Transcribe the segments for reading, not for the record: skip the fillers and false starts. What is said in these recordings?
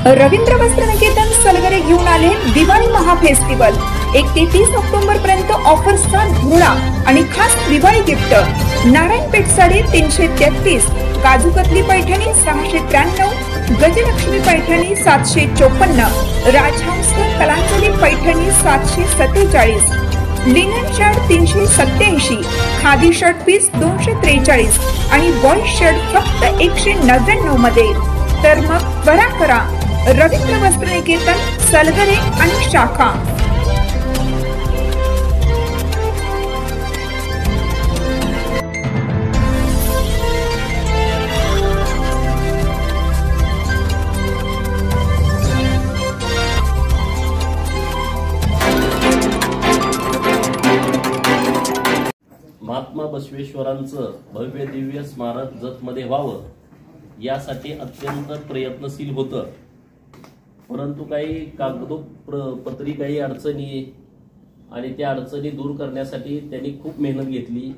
रवींद्र वस्त्र निकेतन सलगरे घेऊन आले दिवाळी महा फेस्टिवल। 1 ते 30 ऑक्टोबर पर्यंत ऑफर्सचा धुळा आणि खास Diwali gift. Narayanpeth sari 333, Kajukatli Paithani 693, Gajalakshmi Paithani 754, Rajhans Kalanjali Paithani 747, linen shirt 387, khadi shirt piece 243 आणि बॉय शर्ट फक्त 199 मध्ये। तर मग त्वरा करा, रवींद्र वस्त्र निकेतन सलगरे आणि शाखा। महात्मा बसवेश्वरांचं भव्य दिव्य स्मारक जतमध्ये व्हावं यासाठी अत्यंत प्रयत्नशील होतं, परंतु काही कागदोपत्री काही अडचणी आणि त्या अडचणी दूर करण्यासाठी त्यांनी खूप मेहनत घेतली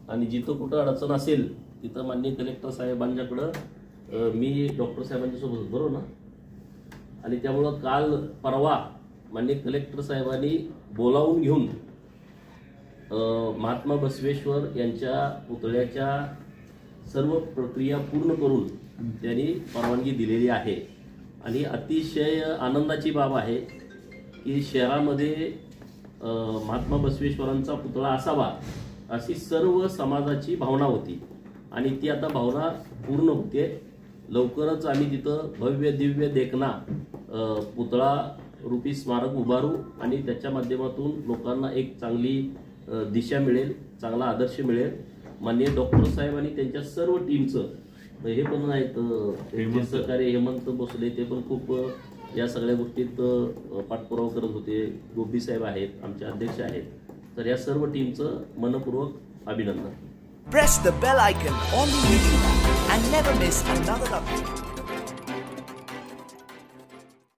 आणि जिथं कुठं अडचण असेल तिथं माननीय कलेक्टर साहेबांच्याकडं मी डॉक्टर साहेबांच्या सोबत बरोबर ना, आणि त्यामुळं काल परवा माननीय कलेक्टर साहेबांनी बोलावून घेऊन महात्मा बसवेश्वर यांच्या पुतळ्याच्या सर्व प्रक्रिया पूर्ण करून त्यांनी परवानगी दिलेली आहे। आणि अतिशय आनंदाची बाब आहे की शहरामध्ये महात्मा बसवेश्वरांचा पुतळा असावा अशी सर्व समाजाची भावना होती आणि ती आता भावना पूर्ण होते। लवकरच आम्ही तिथं भव्य दिव्य देखना पुतळा रूपी स्मारक उभारू आणि त्याच्या माध्यमातून लोकांना एक चांगली दिशा मिळेल, चांगला आदर्श मिळेल। माननीय डॉक्टर साहेब आणि त्यांच्या सर्व टीमचं हे पण आहेत, सहकारी हेमंत भोसले ते पण खूप या सगळ्या गोष्टीत पाठपुरावा करत होते। गोपी साहेब आहेत, आमचे अध्यक्ष आहेत, तर या सर्व टीमचं मनपूर्वक अभिनंदन। Press the bell icon on the video and never miss another update.